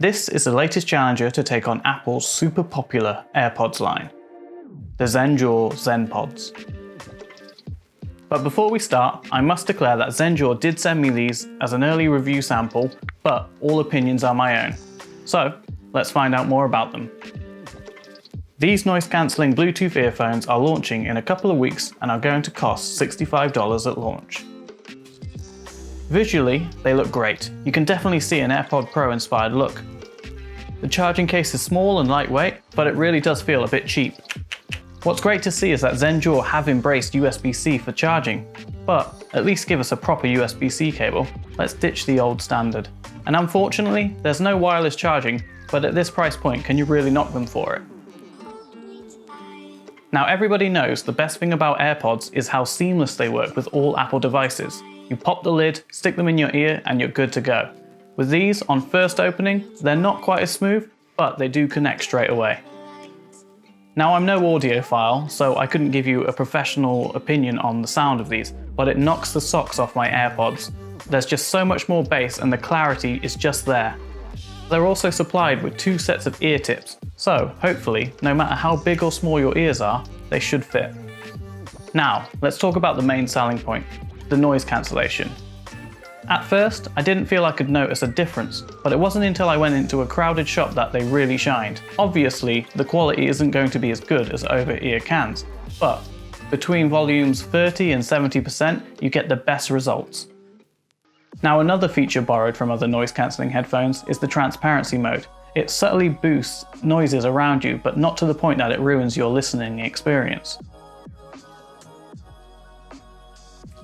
This is the latest challenger to take on Apple's super popular AirPods line, the Zendure ZenPods. But before we start, I must declare that Zendure did send me these as an early review sample, but all opinions are my own. So, let's find out more about them. These noise-cancelling Bluetooth earphones are launching in a couple of weeks and are going to cost $65 at launch. Visually, they look great. You can definitely see an AirPod Pro inspired look. The charging case is small and lightweight, but it really does feel a bit cheap. What's great to see is that Zendure have embraced USB-C for charging, but at least give us a proper USB-C cable. Let's ditch the old standard. And unfortunately, there's no wireless charging, but at this price point, can you really knock them for it? Now everybody knows the best thing about AirPods is how seamless they work with all Apple devices. You pop the lid, stick them in your ear, and you're good to go. With these, on first opening, they're not quite as smooth, but they do connect straight away. Now I'm no audiophile, so I couldn't give you a professional opinion on the sound of these, but it knocks the socks off my AirPods. There's just so much more bass and the clarity is just there. They're also supplied with 2 sets of ear tips, so hopefully, no matter how big or small your ears are, they should fit. Now, let's talk about the main selling point, the noise cancellation. At first, I didn't feel I could notice a difference, but it wasn't until I went into a crowded shop that they really shined. Obviously, the quality isn't going to be as good as over-ear cans, but between volumes 30 and 70%, you get the best results. Now, another feature borrowed from other noise-cancelling headphones is the transparency mode. It subtly boosts noises around you, but not to the point that it ruins your listening experience.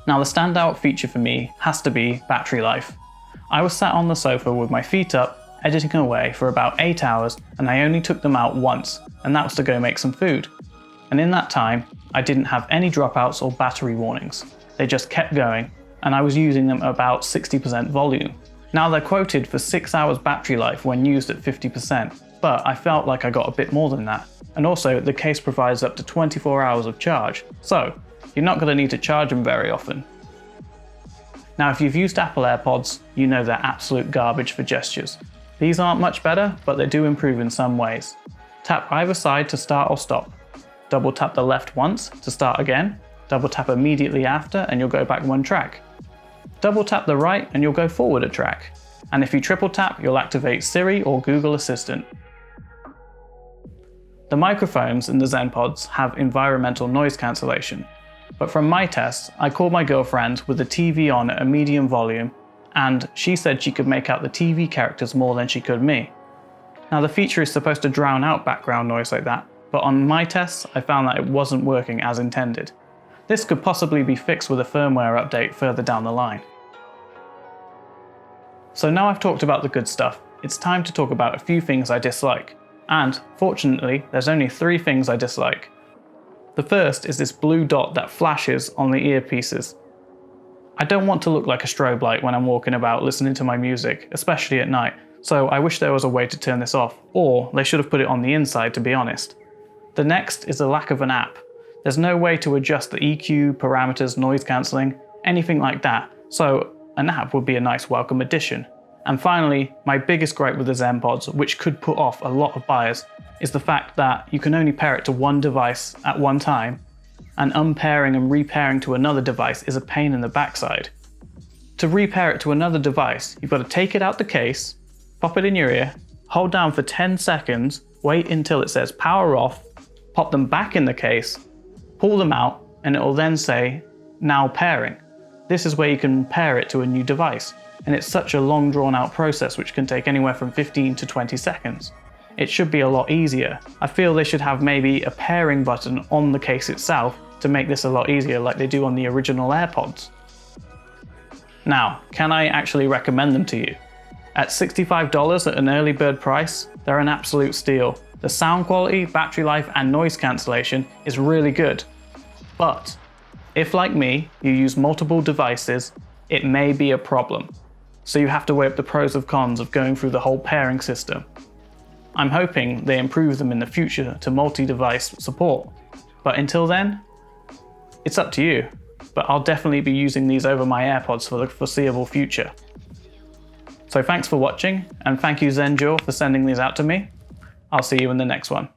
Now, the standout feature for me has to be battery life. I was sat on the sofa with my feet up, editing away for about 8 hours, and I only took them out once, and that was to go make some food. And in that time, I didn't have any dropouts or battery warnings. They just kept going, and I was using them at about 60% volume. Now they're quoted for 6 hours battery life when used at 50%, but I felt like I got a bit more than that. And also, the case provides up to 24 hours of charge, so you're not going to need to charge them very often. Now, if you've used Apple AirPods, you know they're absolute garbage for gestures. These aren't much better, but they do improve in some ways. Tap either side to start or stop. Double tap the left once to start again. Double tap immediately after and you'll go back 1 track. Double tap the right and you'll go forward a track. And if you triple tap, you'll activate Siri or Google Assistant. The microphones in the ZenPods have environmental noise cancellation. But from my tests, I called my girlfriend with the TV on at a medium volume, and she said she could make out the TV characters more than she could me. Now the feature is supposed to drown out background noise like that, but on my tests, I found that it wasn't working as intended. This could possibly be fixed with a firmware update further down the line. So now I've talked about the good stuff, it's time to talk about a few things I dislike. And, fortunately, there's only 3 things I dislike. The first is this blue dot that flashes on the earpieces. I don't want to look like a strobe light when I'm walking about listening to my music, especially at night, so I wish there was a way to turn this off, or they should have put it on the inside, to be honest. The next is the lack of an app. There's no way to adjust the EQ, parameters, noise cancelling, anything like that, so an app would be a nice welcome addition. And finally, my biggest gripe with the ZenPods, which could put off a lot of buyers, is the fact that you can only pair it to one device at one time, and unpairing and repairing to another device is a pain in the backside. To repair it to another device, you've got to take it out the case, pop it in your ear, hold down for 10 seconds, wait until it says power off, pop them back in the case, pull them out, and it will then say, now pairing. This is where you can pair it to a new device, and it's such a long drawn out process which can take anywhere from 15 to 20 seconds. It should be a lot easier. I feel they should have maybe a pairing button on the case itself to make this a lot easier like they do on the original AirPods. Now, can I actually recommend them to you? At $65 at an early bird price, they're an absolute steal. The sound quality, battery life and noise cancellation is really good. But if, like me, you use multiple devices, it may be a problem. So you have to weigh up the pros and cons of going through the whole pairing system. I'm hoping they improve them in the future to multi-device support, but until then, it's up to you, but I'll definitely be using these over my AirPods for the foreseeable future. So thanks for watching, and thank you Zendure for sending these out to me. I'll see you in the next one.